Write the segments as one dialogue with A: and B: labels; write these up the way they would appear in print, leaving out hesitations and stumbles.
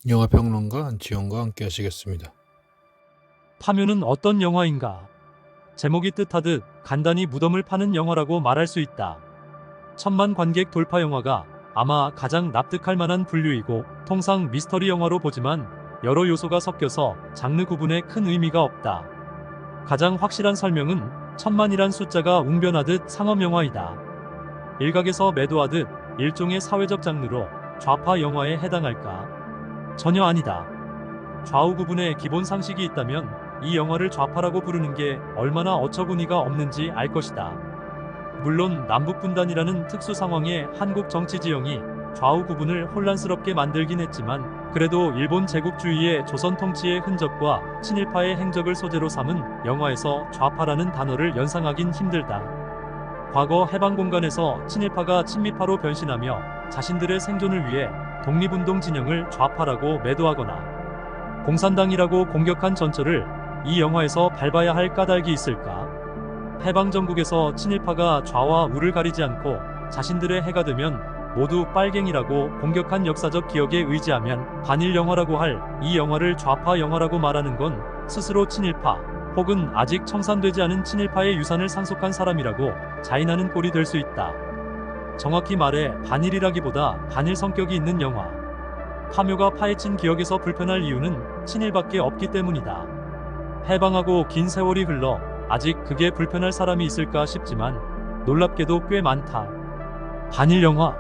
A: 영화평론가 안치홍과 함께 하시겠습니다.
B: 파묘는 어떤 영화인가? 제목이 뜻하듯 간단히 무덤을 파는 영화라고 말할 수 있다. 천만 관객 돌파 영화가 아마 가장 납득할 만한 분류이고, 통상 미스터리 영화로 보지만 여러 요소가 섞여서 장르 구분에 큰 의미가 없다. 가장 확실한 설명은 천만이란 숫자가 웅변하듯 상업 영화이다. 일각에서 매도하듯 일종의 사회적 장르로 좌파 영화에 해당할까? 전혀 아니다. 좌우 구분의 기본 상식이 있다면 이 영화를 좌파라고 부르는 게 얼마나 어처구니가 없는지 알 것이다. 물론 남북분단이라는 특수 상황에 한국 정치 지형이 좌우 구분을 혼란스럽게 만들긴 했지만, 그래도 일본 제국주의의 조선 통치의 흔적과 친일파의 행적을 소재로 삼은 영화에서 좌파라는 단어를 연상하긴 힘들다. 과거 해방 공간에서 친일파가 친미파로 변신하며 자신들의 생존을 위해 독립운동 진영을 좌파라고 매도하거나 공산당이라고 공격한 전철을 이 영화에서 밟아야 할 까닭이 있을까? 해방 전국에서 친일파가 좌와 우를 가리지 않고 자신들의 해가 되면 모두 빨갱이라고 공격한 역사적 기억에 의지하면 반일 영화라고 할 이 영화를 좌파 영화라고 말하는 건 스스로 친일파 혹은 아직 청산되지 않은 친일파의 유산을 상속한 사람이라고 자인하는 꼴이 될 수 있다. 정확히 말해 반일이라기보다 반일 성격이 있는 영화. 파묘가 파헤친 기억에서 불편할 이유는 친일밖에 없기 때문이다. 해방하고 긴 세월이 흘러 아직 그게 불편할 사람이 있을까 싶지만 놀랍게도 꽤 많다. 반일 영화,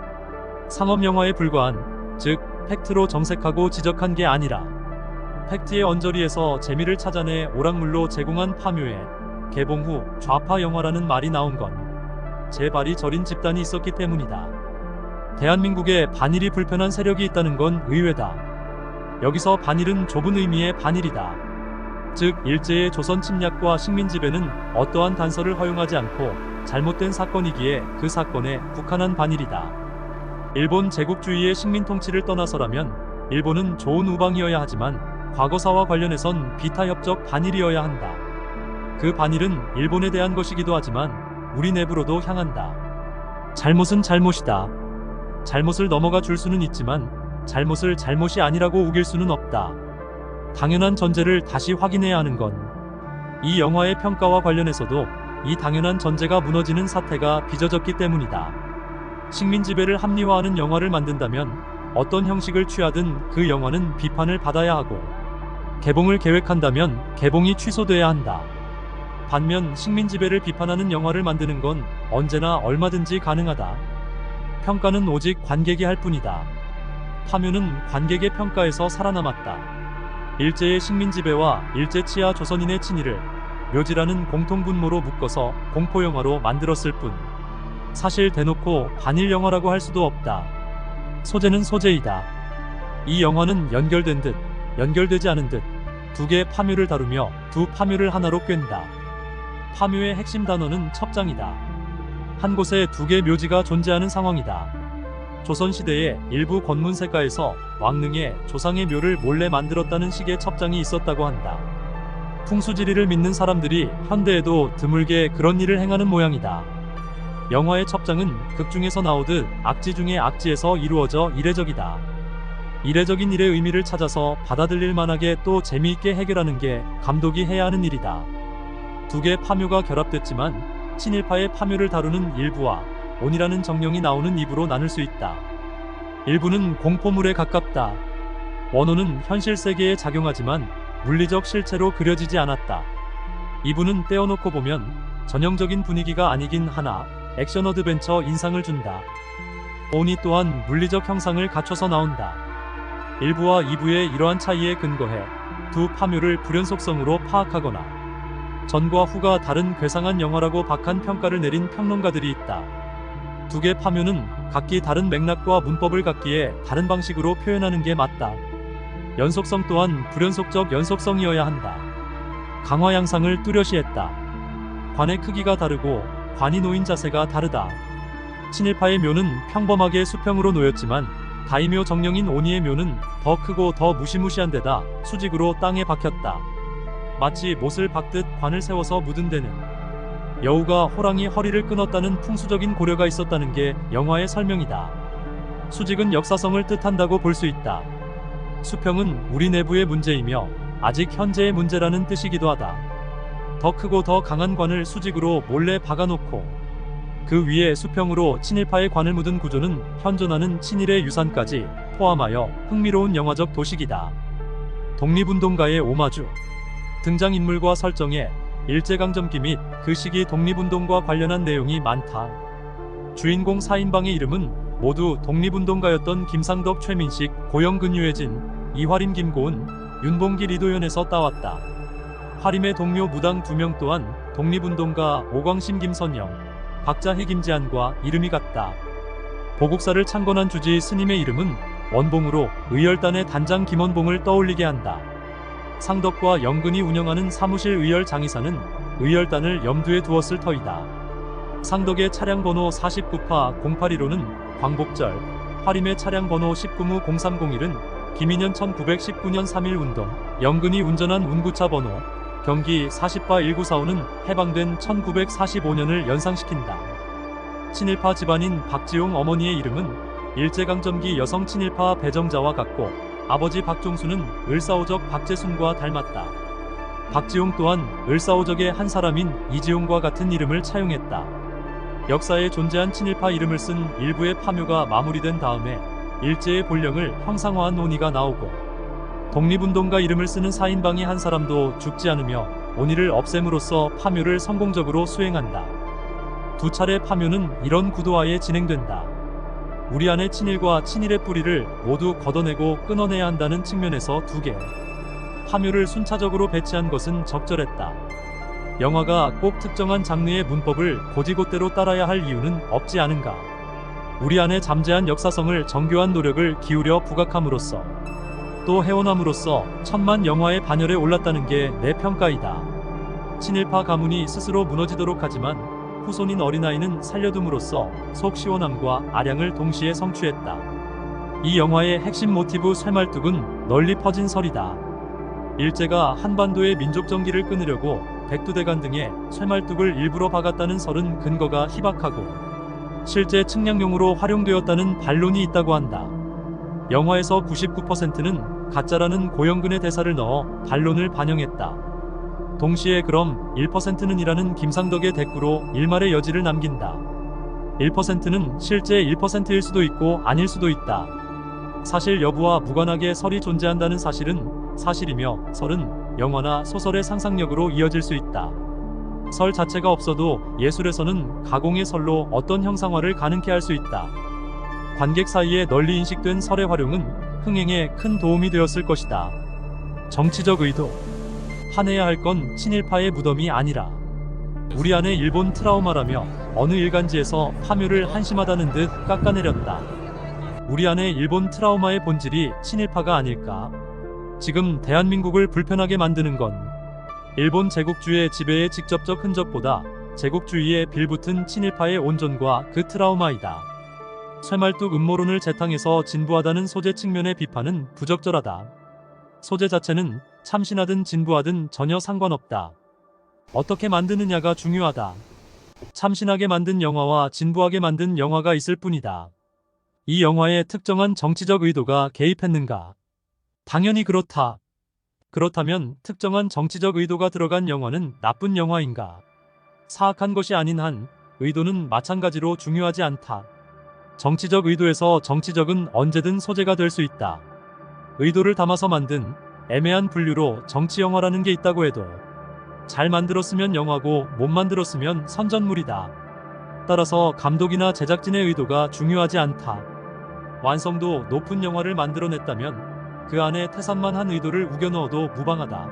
B: 상업 영화에 불과한, 즉 팩트로 정색하고 지적한 게 아니라 팩트의 언저리에서 재미를 찾아내 오락물로 제공한 파묘에 개봉 후 좌파 영화라는 말이 나온 건 제 발이 저린 집단이 있었기 때문이다. 대한민국에 반일이 불편한 세력이 있다는 건 의외다. 여기서 반일은 좁은 의미의 반일이다. 즉 일제의 조선 침략과 식민 지배는 어떠한 단서를 허용하지 않고 잘못된 사건이기에 그 사건에 국한한 반일이다. 일본 제국주의의 식민 통치를 떠나서라면 일본은 좋은 우방이어야 하지만 과거사와 관련해선 비타협적 반일이어야 한다. 그 반일은 일본에 대한 것이기도 하지만 우리 내부로도 향한다. 잘못은 잘못이다. 잘못을 넘어가 줄 수는 있지만 잘못을 잘못이 아니라고 우길 수는 없다. 당연한 전제를 다시 확인해야 하는 건 이 영화의 평가와 관련해서도 이 당연한 전제가 무너지는 사태가 빚어졌기 때문이다. 식민 지배를 합리화하는 영화를 만든다면 어떤 형식을 취하든 그 영화는 비판을 받아야 하고, 개봉을 계획한다면 개봉이 취소돼야 한다. 반면 식민 지배를 비판하는 영화를 만드는 건 언제나 얼마든지 가능하다. 평가는 오직 관객이 할 뿐이다. 파묘는 관객의 평가에서 살아남았다. 일제의 식민 지배와 일제 치하 조선인의 친일을 묘지라는 공통분모로 묶어서 공포영화로 만들었을 뿐, 사실 대놓고 반일 영화라고 할 수도 없다. 소재는 소재이다. 이 영화는 연결된 듯 연결되지 않은 듯 두 개의 파묘를 다루며 두 파묘를 하나로 꿰는다. 파묘의 핵심 단어는 첩장이다. 한 곳에 두 개의 묘지가 존재하는 상황이다. 조선시대에 일부 권문세가에서 왕릉에 조상의 묘를 몰래 만들었다는 식의 첩장이 있었다고 한다. 풍수지리를 믿는 사람들이 현대에도 드물게 그런 일을 행하는 모양이다. 영화의 첩장은 극중에서 나오듯 악지 중의 악지에서 이루어져 이례적이다. 이례적인 일의 의미를 찾아서 받아들일 만하게 또 재미있게 해결하는 게 감독이 해야 하는 일이다. 두 개의 파묘가 결합됐지만 친일파의 파묘를 다루는 일부와 온이라는 정령이 나오는 2부로 나눌 수 있다. 일부는 공포물에 가깝다. 원호는 현실 세계에 작용하지만 물리적 실체로 그려지지 않았다. 2부는 떼어놓고 보면 전형적인 분위기가 아니긴 하나 액션 어드벤처 인상을 준다. 온이 또한 물리적 형상을 갖춰서 나온다. 1부와 2부의 이러한 차이에 근거해 두 파묘를 불연속성으로 파악하거나 전과 후가 다른 괴상한 영화라고 박한 평가를 내린 평론가들이 있다. 두 개 파묘는 각기 다른 맥락과 문법을 갖기에 다른 방식으로 표현하는 게 맞다. 연속성 또한 불연속적 연속성이어야 한다. 강화 양상을 뚜렷이했다. 관의 크기가 다르고 관이 놓인 자세가 다르다. 친일파의 묘는 평범하게 수평으로 놓였지만 다이묘 정령인 오니의 묘는 더 크고 더 무시무시한 데다 수직으로 땅에 박혔다. 마치 못을 박듯 관을 세워서 묻은 데는 여우가 호랑이 허리를 끊었다는 풍수적인 고려가 있었다는 게 영화의 설명이다. 수직은 역사성을 뜻한다고 볼 수 있다. 수평은 우리 내부의 문제이며 아직 현재의 문제라는 뜻이기도 하다. 더 크고 더 강한 관을 수직으로 몰래 박아놓고 그 위에 수평으로 친일파의 관을 묻은 구조는 현존하는 친일의 유산까지 포함하여 흥미로운 영화적 도식이다. 독립운동가의 오마주. 등장인물과 설정에 일제강점기 및 그 시기 독립운동과 관련한 내용이 많다. 주인공 4인방의 이름은 모두 독립운동가였던 김상덕, 최민식, 고영근, 유해진, 이화림, 김고은, 윤봉길, 이도현에서 따왔다. 화림의 동료 무당 2명 또한 독립운동가 오광심, 김선영, 박자희, 김재한과 이름이 같다. 보국사를 창건한 주지 스님의 이름은 원봉으로 의열단의 단장 김원봉을 떠올리게 한다. 상덕과 영근이 운영하는 사무실 의열 장의사는 의열단을 염두에 두었을 터이다. 상덕의 차량 번호 49파 082로는 광복절, 화림의 차량 번호 19무 0301은 김인현 1919년 3.1 운동, 영근이 운전한 운구차 번호 경기 40파 1945는 해방된 1945년을 연상시킨다. 친일파 집안인 박지용 어머니의 이름은 일제강점기 여성 친일파 배정자와 같고 아버지 박종수는 을사오적 박재순과 닮았다. 박지용 또한 을사오적의 한 사람인 이지용과 같은 이름을 차용했다. 역사에 존재한 친일파 이름을 쓴 일부의 파묘가 마무리된 다음에 일제의 본령을 형상화한 논의가 나오고 독립운동가 이름을 쓰는 4인방의 한 사람도 죽지 않으며 온의를 없앰으로써 파묘를 성공적으로 수행한다. 2차례 파묘는 이런 구도하에 진행된다. 우리 안의 친일과 친일의 뿌리를 모두 걷어내고 끊어내야 한다는 측면에서 2개 파묘를 순차적으로 배치한 것은 적절했다. 영화가 꼭 특정한 장르의 문법을 곧이곧대로 따라야 할 이유는 없지 않은가. 우리 안에 잠재한 역사성을 정교한 노력을 기울여 부각함으로써 또 해원함으로써 천만 영화의 반열에 올랐다는 게 내 평가이다. 친일파 가문이 스스로 무너지도록 하지만 후손인 어린아이는 살려둠으로써 속 시원함과 아량을 동시에 성취했다. 이 영화의 핵심 모티브 쇠말뚝은 널리 퍼진 설이다. 일제가 한반도의 민족정기를 끊으려고 백두대간 등에 쇠말뚝을 일부러 박았다는 설은 근거가 희박하고 실제 측량용으로 활용되었다는 반론이 있다고 한다. 영화에서 99%는 가짜라는 고영근의 대사를 넣어 반론을 반영했다. 동시에 그럼 1%는 이라는 김상덕의 대꾸로 일말의 여지를 남긴다. 1%는 실제 1%일 수도 있고 아닐 수도 있다. 사실 여부와 무관하게 설이 존재한다는 사실은 사실이며 설은 영화나 소설의 상상력으로 이어질 수 있다. 설 자체가 없어도 예술에서는 가공의 설로 어떤 형상화를 가능케 할 수 있다. 관객 사이에 널리 인식된 설의 활용은 흥행에 큰 도움이 되었을 것이다. 정치적 의도. 화내야 할 건 친일파의 무덤이 아니라 우리 안의 일본 트라우마라며 어느 일간지에서 파묘를 한심하다는 듯 깎아내렸다. 우리 안의 일본 트라우마의 본질이 친일파가 아닐까? 지금 대한민국을 불편하게 만드는 건 일본 제국주의의 지배의 직접적 흔적보다 제국주의에 빌붙은 친일파의 온전과 그 트라우마이다. 쇠말뚝 음모론을 재탕해서 진부하다는 소재 측면의 비판은 부적절하다. 소재 자체는 참신하든 진부하든 전혀 상관없다. 어떻게 만드느냐가 중요하다. 참신하게 만든 영화와 진부하게 만든 영화가 있을 뿐이다. 이 영화에 특정한 정치적 의도가 개입했는가? 당연히 그렇다. 그렇다면 특정한 정치적 의도가 들어간 영화는 나쁜 영화인가? 사악한 것이 아닌 한 의도는 마찬가지로 중요하지 않다. 정치적 의도에서 정치적은 언제든 소재가 될 수 있다. 의도를 담아서 만든 애매한 분류로 정치 영화라는 게 있다고 해도 잘 만들었으면 영화고 못 만들었으면 선전물이다. 따라서 감독이나 제작진의 의도가 중요하지 않다. 완성도 높은 영화를 만들어냈다면 그 안에 태산만 한 의도를 우겨넣어도 무방하다.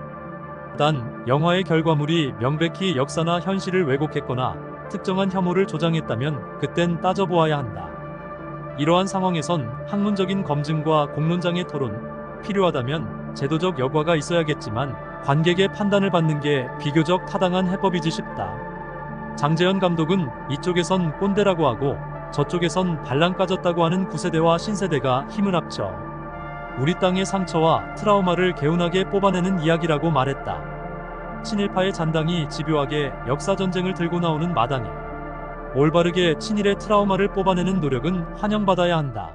B: 단 영화의 결과물이 명백히 역사나 현실을 왜곡했거나 특정한 혐오를 조장했다면 그땐 따져보아야 한다. 이러한 상황에선 학문적인 검증과 공론장의 토론, 필요하다면 제도적 여과가 있어야겠지만 관객의 판단을 받는 게 비교적 타당한 해법이지 싶다. 장재현 감독은 이쪽에선 꼰대라고 하고 저쪽에선 발랑 까졌다고 하는 구세대와 신세대가 힘을 합쳐 우리 땅의 상처와 트라우마를 개운하게 뽑아내는 이야기라고 말했다. 친일파의 잔당이 집요하게 역사전쟁을 들고 나오는 마당에 올바르게 친일의 트라우마를 뽑아내는 노력은 환영받아야 한다.